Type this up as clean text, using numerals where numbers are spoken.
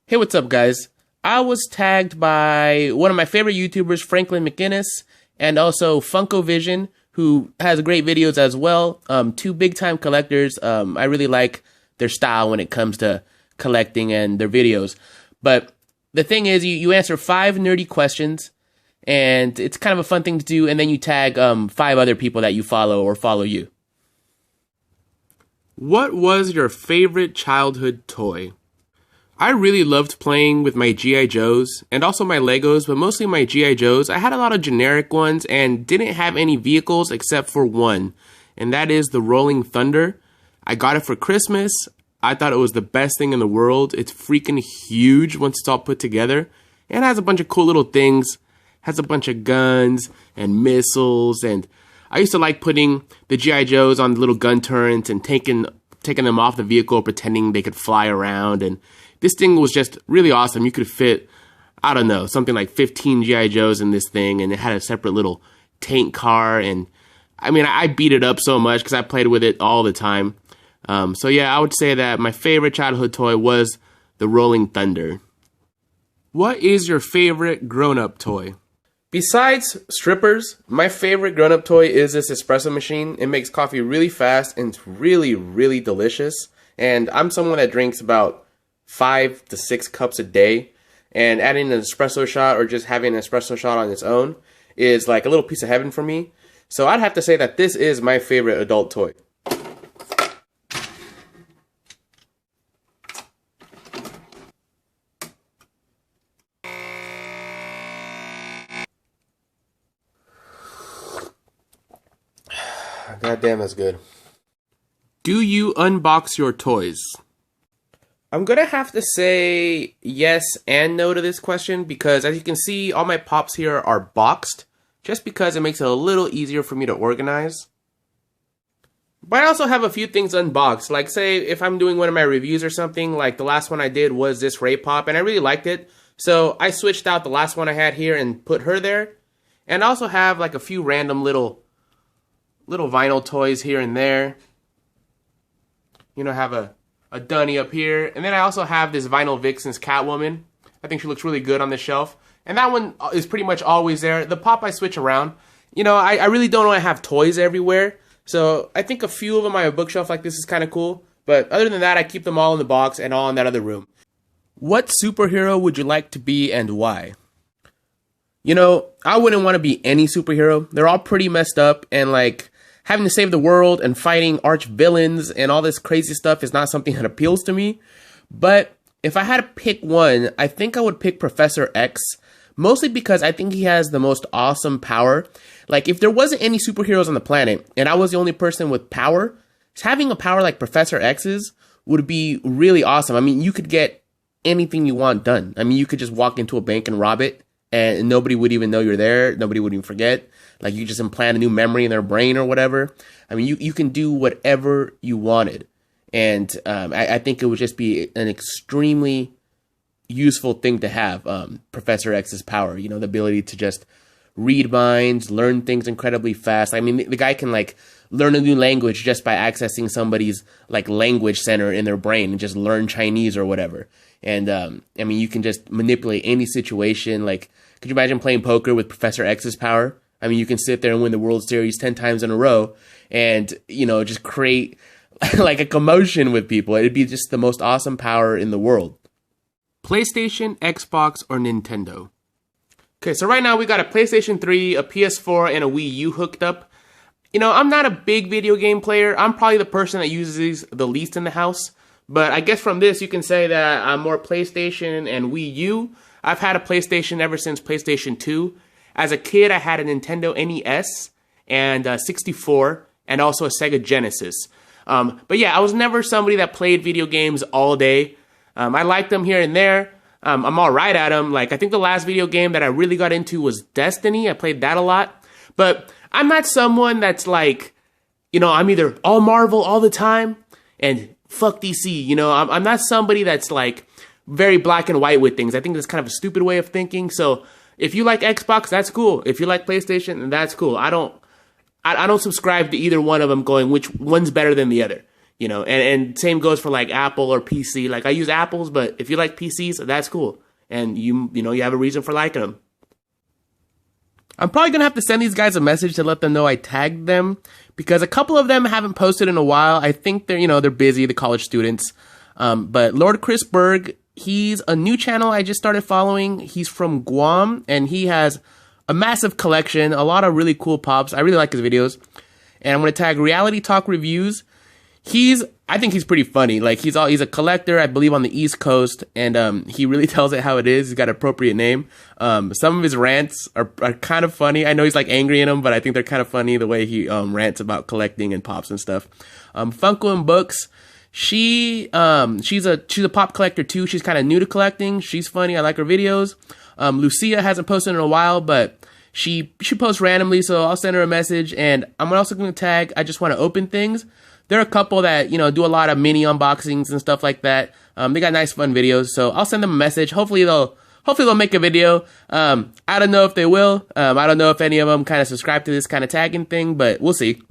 Hey, what's up, guys? I was tagged by one of my favorite YouTubers, Franklin McGinnis, and also Funko Vision, who has great videos as well. Two big-time collectors. I really like their style when it comes to collecting and their videos. But the thing is, you answer 5 nerdy questions, and it's kind of a fun thing to do, and then you tag 5 other people that you follow or follow you. What was your favorite childhood toy? I really loved playing with my G.I. Joes and also my Legos, but mostly my G.I. Joes. I had a lot of generic ones and didn't have any vehicles except for one, and that is the Rolling Thunder. I got it for Christmas. I thought it was the best thing in the world. It's freaking huge once it's all put together, and it has a bunch of cool little things. It has a bunch of guns and missiles, and I used to like putting the G.I. Joes on the little gun turrets and taking them off the vehicle, pretending they could fly around. And this thing was just really awesome. You could fit, I don't know, something like 15 G.I. Joes in this thing, and it had a separate little tank car. And I mean, I beat it up so much because I played with it all the time. So yeah, I would say that my favorite childhood toy was the Rolling Thunder. What is your favorite grown-up toy? Besides strippers, my favorite grown-up toy is this espresso machine. It makes coffee really fast and it's really, really delicious. And I'm someone that drinks about 5 to 6 cups a day. And adding an espresso shot or just having an espresso shot on its own is like a little piece of heaven for me. So I'd have to say that this is my favorite adult toy. God damn, that's good. Do you unbox your toys? I'm gonna have to say yes and no to this question because, as you can see, all my pops here are boxed just because it makes it a little easier for me to organize. But I also have a few things unboxed, like say if I'm doing one of my reviews or something, like the last one I did was this Ray Pop and I really liked it. So I switched out the last one I had here and put her there. And I also have like a few random little vinyl toys here and there. You know, I have a Dunny up here. And then I also have this Vinyl Vixen's Catwoman. I think she looks really good on the shelf. And that one is pretty much always there. The pop I switch around. You know, I really don't want to have toys everywhere. So I think a few of them on my bookshelf like this is kind of cool. But other than that, I keep them all in the box and all in that other room. What superhero would you like to be and why? You know, I wouldn't want to be any superhero. They're all pretty messed up and like having to save the world and fighting arch villains and all this crazy stuff is not something that appeals to me. But if I had to pick one, I think I would pick Professor X, mostly because I think he has the most awesome power. Like, if there wasn't any superheroes on the planet and I was the only person with power, having a power like Professor X's would be really awesome. I mean, you could get anything you want done. I mean, you could just walk into a bank and rob it and nobody would even know you're there. Nobody would even forget. Like, you just implant a new memory in their brain or whatever. I mean, you can do whatever you wanted. And I think it would just be an extremely useful thing to have, Professor X's power. You know, the ability to just read minds, learn things incredibly fast. I mean, the guy can, like, learn a new language just by accessing somebody's, like, language center in their brain and just learn Chinese or whatever. And, I mean, you can just manipulate any situation. Like, could you imagine playing poker with Professor X's power? I mean, you can sit there and win the World Series 10 times in a row and, you know, just create like a commotion with people. It'd be just the most awesome power in the world. PlayStation, Xbox, or Nintendo? Okay, so right now we got a PlayStation 3, a PS4, and a Wii U hooked up. You know, I'm not a big video game player. I'm probably the person that uses these the least in the house. But I guess from this you can say that I'm more PlayStation and Wii U. I've had a PlayStation ever since PlayStation 2. As a kid, I had a Nintendo NES and 64 and also a Sega Genesis. But yeah, I was never somebody that played video games all day. I liked them here and there. I'm all right at them. Like, I think the last video game that I really got into was Destiny. I played that a lot. But I'm not someone that's like, you know, I'm either all Marvel all the time and fuck DC. You know, I'm not somebody that's like very black and white with things. I think that's kind of a stupid way of thinking. So if you like Xbox, that's cool. If you like PlayStation, that's cool. I don't subscribe to either one of them going which one's better than the other. You know, and same goes for like Apple or PC. Like I use Apples, but if you like PCs, that's cool. And you know, you have a reason for liking them. I'm probably going to have to send these guys a message to let them know I tagged them because a couple of them haven't posted in a while. I think they're, you know, they're busy, the college students. But Lord Chris Berg, he's a new channel I just started following. He's from Guam and he has a massive collection, a lot of really cool pops. I really like his videos. And I'm going to tag Reality Talk Reviews. I think he's pretty funny. Like he's a collector, I believe, on the East Coast, and he really tells it how it is. He's got an appropriate name. Some of his rants are kind of funny. I know he's like angry in them, but I think they're kind of funny the way he rants about collecting and pops and stuff. Funko and Books. She's a pop collector too. She's kind of new to collecting. She's funny. I like her videos. Lucia hasn't posted in a while, but she posts randomly, so I'll send her a message. And I'm also going to tag I Just Want to Open Things. There are a couple that, you know, do a lot of mini unboxings and stuff like that. They got nice, fun videos, so I'll send them a message. Hopefully they'll make a video. I don't know if they will. I don't know if any of them kind of subscribe to this kind of tagging thing, but we'll see.